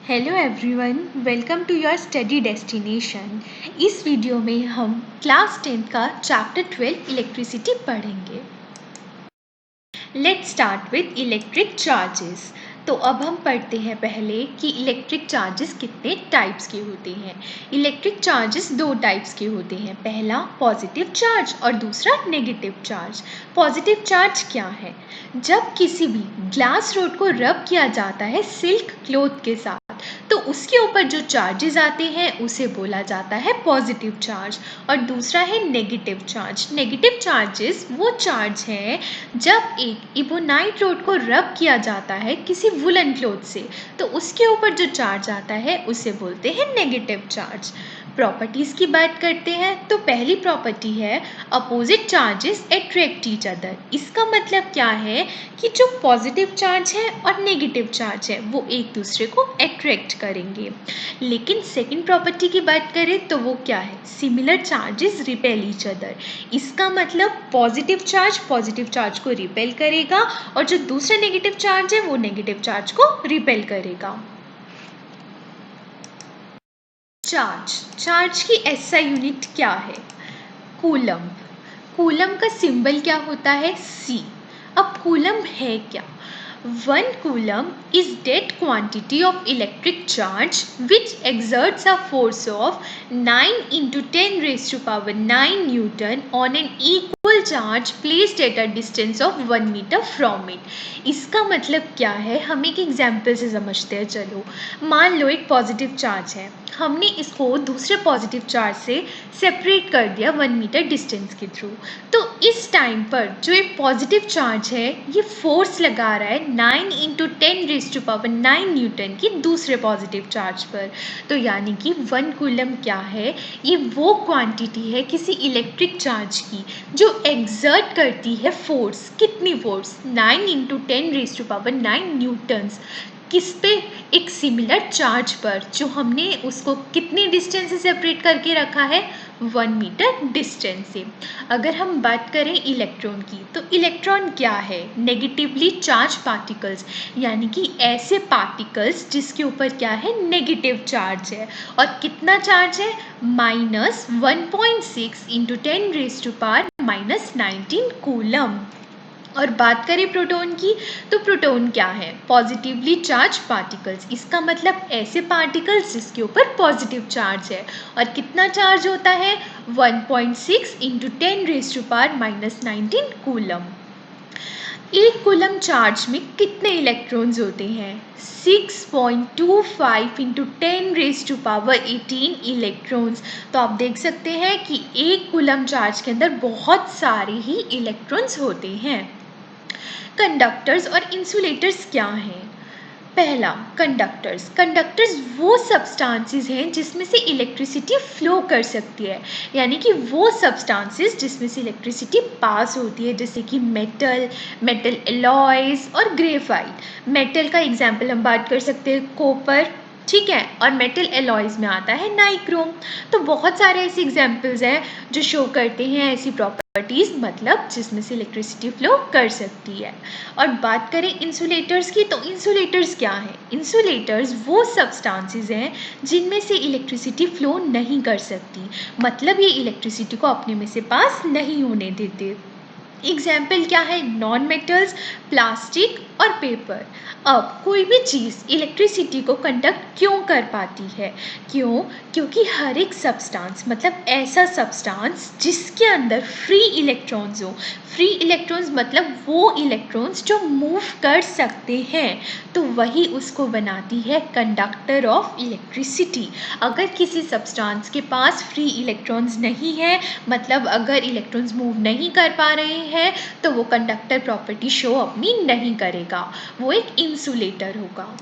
Hello everyone, welcome to your study destination. इस video में हम क्लास 10 का चैप्टर 12 इलेक्ट्रिसिटी पढ़ेंगे। Let's start with electric charges. तो अब हम पढ़ते हैं पहले कि इलेक्ट्रिक चार्जेस कितने टाइप्स के होते हैं। इलेक्ट्रिक चार्जेस दो टाइप्स के होते हैं, पहला पॉजिटिव चार्ज और दूसरा नेगेटिव चार्ज। पॉजिटिव चार्ज क्या है? जब किसी भी ग्लास रोड को रब किया जाता है सिल्क क्लॉथ के साथ, तो उसके ऊपर जो चार्जेस आते हैं उसे बोला जाता है पॉजिटिव चार्ज। और दूसरा है नेगेटिव चार्ज। नेगेटिव चार्जेस वो चार्ज है जब एक इबोनाइट रोड को रब किया जाता है किसी वुलन क्लॉथ से, तो उसके ऊपर जो चार्ज आता है उसे बोलते हैं नेगेटिव चार्ज। प्रॉपर्टीज़ की बात करते हैं तो पहली प्रॉपर्टी है opposite charges attract each other. इसका मतलब क्या है कि जो पॉजिटिव चार्ज है और नेगेटिव चार्ज है वो एक दूसरे को अट्रैक्ट करेंगे। लेकिन सेकंड प्रॉपर्टी की बात करें तो वो क्या है? Similar charges repel each other. इसका मतलब पॉजिटिव चार्ज को रिपेल करेगा और जो दूसरा नेगेटिव चार्ज है वो नेगेटिव चार्ज को रिपेल करेगा। चार्ज की एसआई यूनिट क्या है? कूलम्ब। कूलम्ब का सिंबल क्या होता है? C। अब कूलम्ब है क्या? 1 coulomb is that quantity of electric charge which exerts a force of 9 into 10 raised to power 9 Newton on an equal charge placed at a distance of 1 meter from it। इसका मतलब क्या है? हम एक example से समझते हैं। चलो, मान लो एक पॉजिटिव चार्ज है, हमने इसको दूसरे पॉजिटिव चार्ज से सेपरेट कर दिया 1 मीटर डिस्टेंस के थ्रू। तो इस टाइम पर जो एक पॉजिटिव चार्ज है ये फोर्स लगा रहा है 9 into 10 raise to power 9 newton की दूसरे पॉजिटिव चार्ज पर। तो यानी कि 1 कूलम क्या है? ये वो क्वांटिटी है किसी इलेक्ट्रिक चार्ज की जो एग्जर्ट करती है फोर्स। कितनी force? 9 into 10 raise to power 9 newtons. किस पे? एक सिमिलर चार्ज पर जो हमने उसको कितनी डिस्टेंस से सेपरेट करके रखा है? 1 मीटर डिस्टेंस से। अगर हम बात करें इलेक्ट्रॉन की, तो इलेक्ट्रॉन क्या है? नेगेटिवली चार्ज पार्टिकल्स, यानी कि ऐसे पार्टिकल्स जिसके ऊपर क्या है? नेगेटिव चार्ज है। और कितना चार्ज है? -1.6 into 10 raise to power -19 coulomb. और बात करें प्रोटॉन की, तो प्रोटॉन क्या है? Positively charge particles. इसका मतलब ऐसे पार्टिकल्स जिसके ऊपर पॉजिटिव चार्ज है। और कितना चार्ज होता है? 1.6 into 10 raise to power -19 coulomb. एक कूलम चार्ज में कितने इलेक्ट्रॉन्स होते हैं? 6.25 into 10 raise to power 18 electrons. तो आप देख सकते हैं कि एक कूलम चार्ज के अंदर बहुत सारे ही इलेक्ट्रॉन्स होते हैं। कंडक्टर्स और इंसुलेटर्स क्या हैं? पहला, कंडक्टर्स वो सब्सटेंसेस हैं जिसमें से इलेक्ट्रिसिटी फ्लो कर सकती है, यानी कि वो सब्सटेंसेस जिसमें से इलेक्ट्रिसिटी पास होती है, जैसे कि मेटल एलॉयज और ग्रेफाइट। मेटल का एग्जांपल हम बात कर सकते हैं कॉपर, ठीक है, और मेटल एलॉयज में आता है नाइक्रोम। तो बहुत सारे ऐसे एग्जांपल्स हैं जो शो करते हैं ऐसी प्रॉपर्टीज़, मतलब जिसमें से इलेक्ट्रिसिटी फ्लो कर सकती है। और बात करें इंसुलेटर्स की, तो इंसुलेटर्स क्या है? इंसुलेटर्स वो सब्सटेंसेस हैं जिनमें से इलेक्ट्रिसिटी फ्लो नहीं कर सकती, मतलब ये इलेक्ट्रिसिटी को अपने में से पास नहीं होने देते। एग्जाम्पल क्या है? नॉन मेटल्स, प्लास्टिक और पेपर। अब कोई भी चीज़ इलेक्ट्रिसिटी को कंडक्ट क्यों कर पाती है? क्यों? क्योंकि हर एक सब्सटेंस, मतलब ऐसा सब्सटेंस जिसके अंदर फ्री इलेक्ट्रॉन्स हो। फ्री इलेक्ट्रॉन्स मतलब वो इलेक्ट्रॉन्स जो मूव कर सकते हैं, तो वही उसको बनाती है कंडक्टर ऑफ इलेक्ट्रिसिटी। अगर किसी सब्सटेंस के पास फ्री इलेक्ट्रॉन्स नहीं है, मतलब अगर इलेक्ट्रॉन्स मूव नहीं कर पा रहे हैं, तो वो कंडक्टर प्रॉपर्टी शो अपनी नहीं करेगा, वो एक इंसुलेटर होगा।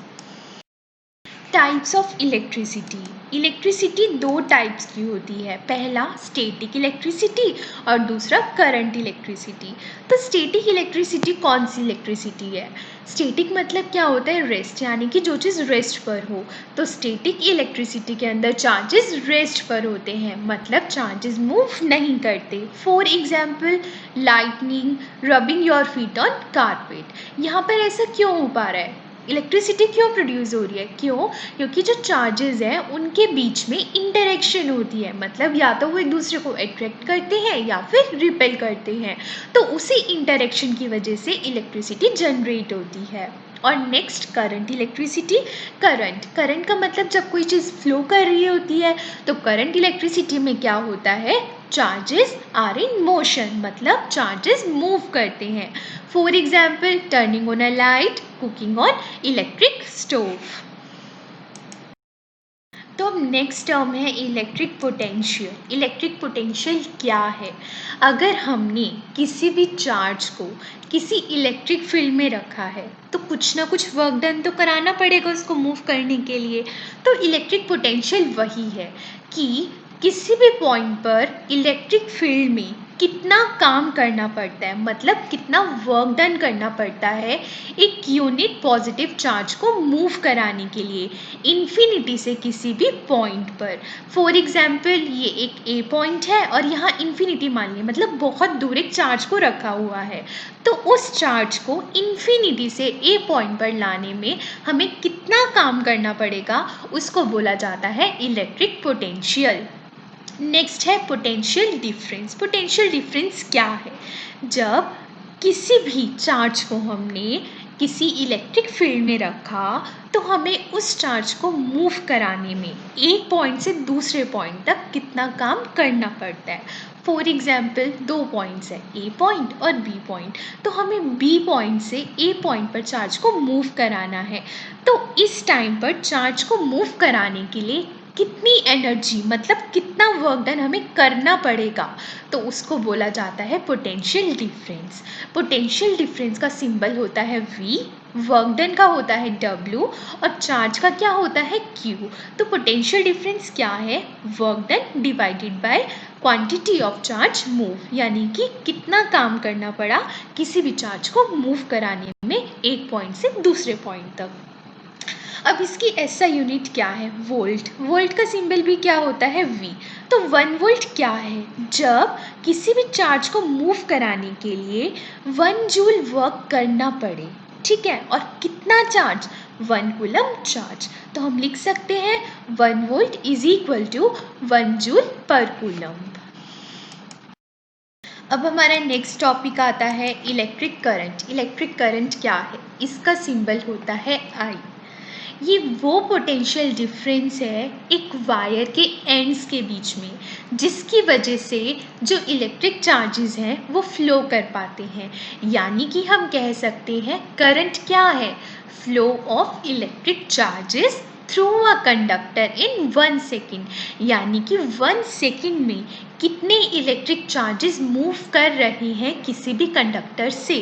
Types of electricity. इलेक्ट्रिसिटी दो टाइप्स की होती है, पहला स्टैटिक इलेक्ट्रिसिटी और दूसरा करंट इलेक्ट्रिसिटी। तो स्टैटिक इलेक्ट्रिसिटी कौन सी इलेक्ट्रिसिटी है? स्टैटिक मतलब क्या होता है? रेस्ट, यानी कि जो चीज़ रेस्ट पर हो। तो स्टैटिक इलेक्ट्रिसिटी के अंदर चार्जेस रेस्ट पर होते हैं, मतलब चार्जेस मूव नहीं करते। For example lightning, rubbing your feet on carpet. यहाँ पर ऐसा क्यों हो पा रहा है? इलेक्ट्रिसिटी क्यों प्रोड्यूस हो रही है? क्यों? क्योंकि जो चार्जेस हैं उनके बीच में इंटरेक्शन होती है, मतलब या तो वो एक दूसरे को अट्रैक्ट करते हैं या फिर रिपेल करते हैं, तो उसी इंटरेक्शन की वजह से इलेक्ट्रिसिटी जनरेट होती है। और नेक्स्ट करंट इलेक्ट्रिसिटी। करंट का मतलब जब कोई चीज़ फ्लो कर रही होती है तो करंट इलेक्ट्रिसिटी में क्या होता है? चार्जेस आर इन मोशन, मतलब चार्जेस मूव करते हैं। For example turning on a light, cooking on electric stove. तो अब नेक्स्ट टर्म है इलेक्ट्रिक पोटेंशियल। इलेक्ट्रिक पोटेंशियल क्या है? अगर हमने किसी भी चार्ज को किसी इलेक्ट्रिक फील्ड में रखा है तो कुछ ना कुछ वर्क डन तो कराना पड़ेगा उसको मूव करने के लिए। तो इलेक्ट्रिक पोटेंशियल वही है कि किसी भी पॉइंट पर इलेक्ट्रिक फील्ड में कितना काम करना पड़ता है, मतलब कितना वर्क डन करना पड़ता है एक यूनिट पॉजिटिव चार्ज को मूव कराने के लिए इन्फिनिटी से किसी भी पॉइंट पर। फॉर एग्जाम्पल ये एक ए पॉइंट है और यहाँ इन्फिनिटी मान लिया, मतलब बहुत दूर एक चार्ज को रखा हुआ है, तो उस चार्ज को इन्फिनिटी से ए पॉइंट पर लाने में हमें कितना काम करना पड़ेगा उसको बोला जाता है इलेक्ट्रिक पोटेंशियल। नेक्स्ट है पोटेंशियल डिफरेंस। पोटेंशियल डिफरेंस क्या है? जब किसी भी चार्ज को हमने किसी इलेक्ट्रिक फील्ड में रखा तो हमें उस चार्ज को मूव कराने में एक पॉइंट से दूसरे पॉइंट तक कितना काम करना पड़ता है। फॉर एग्जाम्पल दो पॉइंट्स है, ए पॉइंट और बी पॉइंट, तो हमें बी पॉइंट से ए पॉइंट पर चार्ज को मूव कराना है। तो इस टाइम पर चार्ज को मूव कराने के लिए कितनी एनर्जी, मतलब कितना वर्क डन हमें करना पड़ेगा, तो उसको बोला जाता है पोटेंशियल डिफरेंस। पोटेंशियल डिफरेंस का सिंबल होता है V, वर्क डन का होता है W और चार्ज का क्या होता है Q। तो पोटेंशियल डिफरेंस क्या है? Work done divided by quantity of charge move, यानी कि कितना काम करना पड़ा किसी भी चार्ज को मूव कराने में एक पॉइंट से दूसरे पॉइंट तक। अब इसकी ऐसा यूनिट क्या है? वोल्ट। वोल्ट का सिंबल भी क्या होता है? V। तो 1 वोल्ट क्या है? जब किसी भी चार्ज को मूव कराने के लिए 1 जूल वर्क करना पड़े, ठीक है, और कितना चार्ज? 1 coulomb charge. तो हम लिख सकते हैं 1 volt is equal to 1 joule per coulomb. अब हमारा नेक्स्ट टॉपिक आता है इलेक्ट्रिक करंट। इलेक्ट्रिक करंट क्या है? इसका सिंबल होता है I। ये वो पोटेंशियल डिफरेंस है एक वायर के एंड्स के बीच में, जिसकी वजह से जो इलेक्ट्रिक चार्जेस हैं वो फ्लो कर पाते हैं। यानी कि हम कह सकते हैं करंट क्या है? Flow of electric charges through a conductor in 1 second, यानी कि 1 सेकेंड में कितने इलेक्ट्रिक चार्जेस मूव कर रहे हैं किसी भी कंडक्टर से।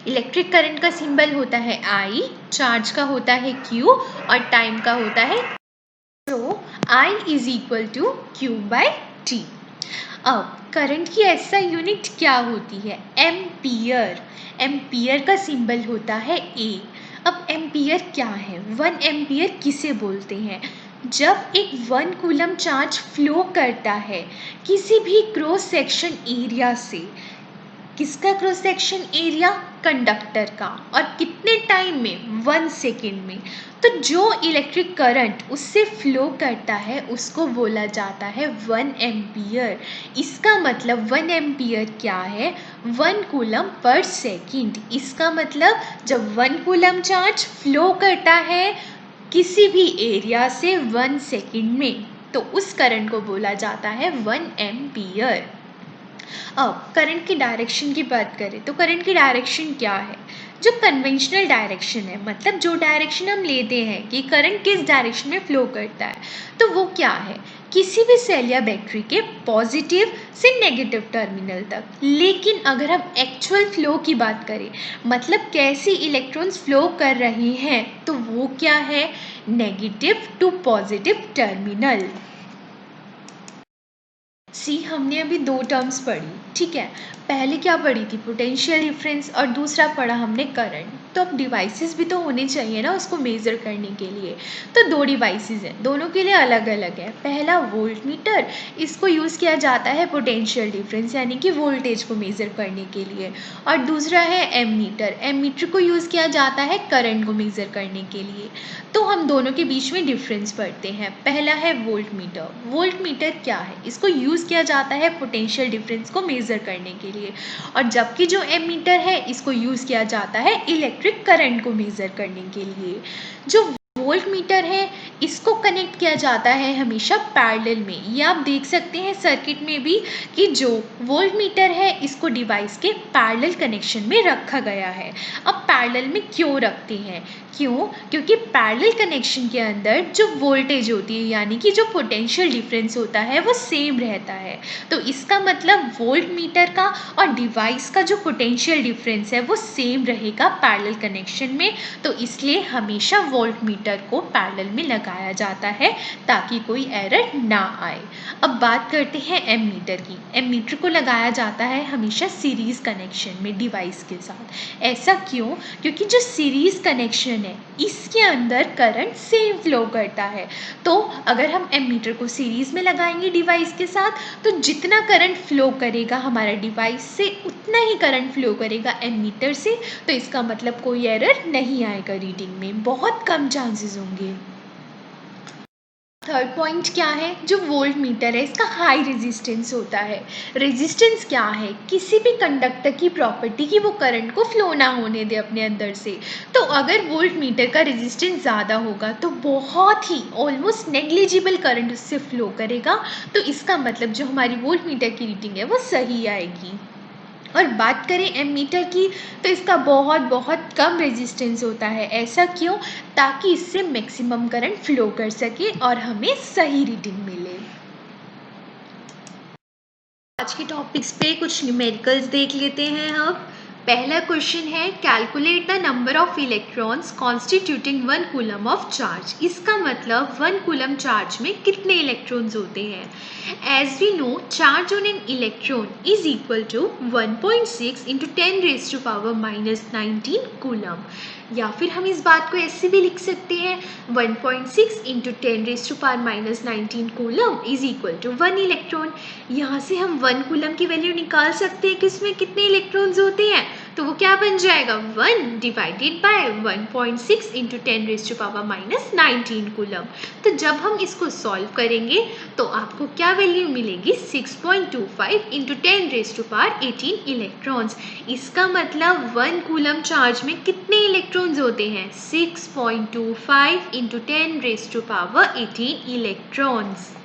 इलेक्ट्रिक करंट का सिंबल होता है I, चार्ज का होता है Q और टाइम का होता है। तो I is equal to Q by T। अब करंट की ऐसा यूनिट क्या होती है? एम्पियर। एम्पियर का सिंबल होता है A। अब एम्पियर क्या है? 1 एम्पियर किसे बोलते हैं? जब एक 1 कूलम चार्ज फ्लो करता है किसी भी क्रॉस सेक्शन एरिया से, किसका क्रॉस सेक्शन एरिया? कंडक्टर का, और कितने टाइम में? 1 सेकेंड में। तो जो इलेक्ट्रिक करंट उससे फ्लो करता है उसको बोला जाता है 1 एम्पियर। इसका मतलब 1 एम्पियर क्या है? 1 कूलम पर सेकेंड। इसका मतलब जब 1 कूलम चार्ज फ्लो करता है किसी भी एरिया से 1 सेकेंड में, तो उस करंट को बोला जाता है 1 एम्पियर। अब करंट की डायरेक्शन की बात करें तो करंट की डायरेक्शन क्या है? जो कन्वेंशनल डायरेक्शन है, मतलब जो डायरेक्शन हम लेते हैं कि करंट किस डायरेक्शन में फ्लो करता है, तो वो क्या है? किसी भी सेल या बैटरी के पॉजिटिव से नेगेटिव टर्मिनल तक। लेकिन अगर हम एक्चुअल फ्लो की बात करें, मतलब कैसे इलेक्ट्रॉन्स फ्लो कर रहे हैं, तो वो क्या है? Negative to positive terminal. See हमने अभी 2 टर्म्स पढ़ी, ठीक है। पहले क्या पढ़ी थी, पोटेंशियल डिफरेंस, और दूसरा पढ़ा हमने करंट। तो अब डिवाइसेस भी तो होने चाहिए ना उसको मेज़र करने के लिए। तो दो डिवाइसेस हैं, दोनों के लिए अलग अलग है। पहला वोल्ट मीटर, इसको यूज़ किया जाता है पोटेंशियल डिफरेंस यानी कि वोल्टेज को मेज़र करने के लिए। और दूसरा है एमीटर, एमीटर को यूज़ किया जाता है करंट को मेज़र करने के लिए। तो हम दोनों के बीच में डिफरेंस पढ़ते हैं। पहला है वोल्ट मीटर। वोल्ट मीटर क्या है, इसको यूज़ किया जाता है पोटेंशियल डिफरेंस को मेज़र करने के लिए। और जबकि जो एमीटर है इसको यूज़ किया जाता है इलेक्ट्रिक करंट को मेज़र करने के लिए। जो वोल्ट मीटर है इसको कनेक्ट किया जाता है हमेशा पैरेलल में। ये आप देख सकते हैं सर्किट में भी कि जो वोल्ट मीटर है इसको डिवाइस के पैरेलल कनेक्शन में रखा गया है। अब पैरेलल में क्यों रखते हैं, क्योंकि पैरेलल कनेक्शन के अंदर जो वोल्टेज होती है यानी कि जो पोटेंशियल डिफरेंस होता है वो सेम रहता है। तो इसका मतलब वोल्ट मीटर का और डिवाइस का जो पोटेंशियल डिफरेंस है वो सेम रहेगा पैरेलल कनेक्शन में। तो इसलिए हमेशा वोल्ट मीटर को पैरेलल में लगाया जाता है ताकि कोई एरर ना आए। अब बात करते हैं एमीटर की। एमीटर को लगाया जाता है हमेशा सीरीज कनेक्शन में डिवाइस के साथ। ऐसा क्यों, क्योंकि जो सीरीज कनेक्शन है इसके अंदर करंट सेम फ्लो करता है। तो अगर हम एमीटर को सीरीज में लगाएंगे डिवाइस के साथ तो जितना करंट फ्लो करेगा हमारा डिवाइस से उतना ही करंट फ्लो करेगा एमीटर से। तो इसका मतलब कोई एरर नहीं आएगा रीडिंग में, बहुत कम चांसेस होंगे। थर्ड पॉइंट क्या है, जो वोल्ट मीटर है इसका हाई रेजिस्टेंस होता है। रेजिस्टेंस क्या है, किसी भी कंडक्टर की प्रॉपर्टी कि वो करंट को फ्लो ना होने दे अपने अंदर से। तो अगर वोल्ट मीटर का रेजिस्टेंस ज़्यादा होगा तो बहुत ही ऑलमोस्ट नेग्लिजिबल करंट उससे फ्लो करेगा। तो इसका मतलब जो हमारी वोल्ट मीटर की रीडिंग है वो सही आएगी। और बात करें एमीटर की तो इसका बहुत बहुत कम रेजिस्टेंस होता है। ऐसा क्यों, ताकि इससे मैक्सिमम करंट फ्लो कर सके और हमें सही रीडिंग मिले। आज के टॉपिक्स पे कुछ न्यूमेरिकल्स देख लेते हैं हम। पहला क्वेश्चन है, calculate the number of electrons constituting 1 coulomb of charge. इसका मतलब 1 कूलम चार्ज में कितने इलेक्ट्रॉन्स होते हैं। As we know, charge on an electron is equal to 1.6 into 10⁻⁻19 coulomb. या फिर हम इस बात को ऐसे भी लिख सकते हैं, 1.6 into 10⁻⁻19 coulomb is equal to 1 electron. यहाँ से हम 1 कूलम की वैल्यू निकाल सकते हैं कि उसमें कितने इलेक्ट्रॉन्स होते हैं। तो वो क्या बन जाएगा, 1 डिवाइडेड बाय 1.6 इंटू 10⁻⁻19 कूलम। तो जब हम इसको सॉल्व करेंगे तो आपको क्या वैल्यू मिलेगी, 6.25 इंटू 10⁻18 इलेक्ट्रॉन्स। इसका मतलब 1 कूलम चार्ज में कितने इलेक्ट्रॉन्स होते हैं, 6.25 इंटू 10⁻18 इलेक्ट्रॉन्स।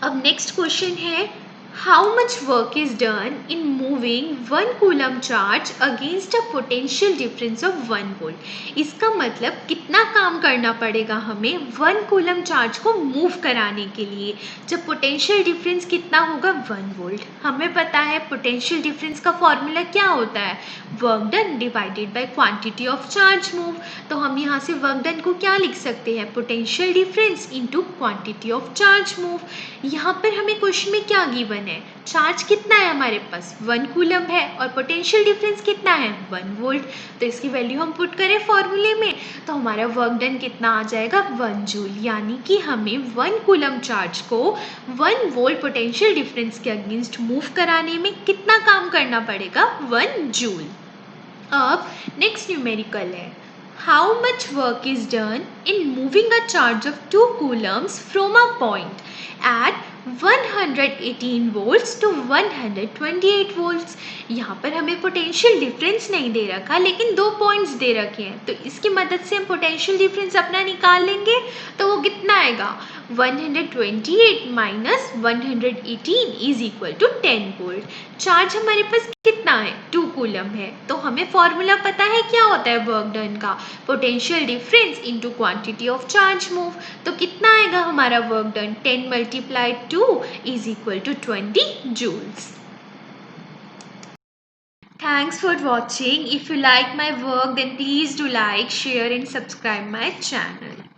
अब नेक्स्ट क्वेश्चन है, how much work is done in moving 1 coulomb charge against a potential difference of 1 volt. इसका मतलब कितना काम करना पड़ेगा हमें 1 कूलम चार्ज को मूव कराने के लिए, जब पोटेंशियल डिफरेंस कितना होगा, 1 वोल्ट। हमें पता है पोटेंशियल डिफरेंस का फॉर्मूला क्या होता है, work done divided by quantity of charge move. तो हम यहाँ से वर्क डन को क्या लिख सकते हैं, potential difference into quantity of charge move. यहाँ पर हमें क्वेश्चन में क्या गिवन है, चार्ज कितना है हमारे पास, 1 कूलम है, और पोटेंशियल डिफरेंस कितना है, 1 वोल्ट। तो इसकी वैल्यू हम पुट करें फॉर्मूले में तो हमारा वर्क डन कितना आ जाएगा, 1 जूल। यानी कि हमें 1 कूलम चार्ज को 1 वोल्ट पोटेंशियल डिफरेंस के अगेंस्ट मूव कराने में कितना काम करना पड़ेगा, 1 जूल। अब नेक्स्ट न्यूमेरिकल है, how much work is done in moving a charge of 2 coulombs from a point at 118 volts to 128 volts। यहाँ पर हमें पोटेंशियल डिफरेंस नहीं दे रखा लेकिन 2 पॉइंट्स दे रखे हैं, तो इसकी मदद से हम पोटेंशियल डिफरेंस अपना निकाल लेंगे। तो वो कितना आएगा, 128 minus 118 is equal to 10 volt. Charge हमारे पास कितना है, 2 कूलम है। तो हमें फॉर्मूला पता है क्या होता है वर्क डन का, potential difference into quantity of charge move. तो कितना आएगा हमारा work done, 10 multiplied 2 is equal to 20 joules। Thanks for watching. If you like my work then please do like, share and subscribe my channel.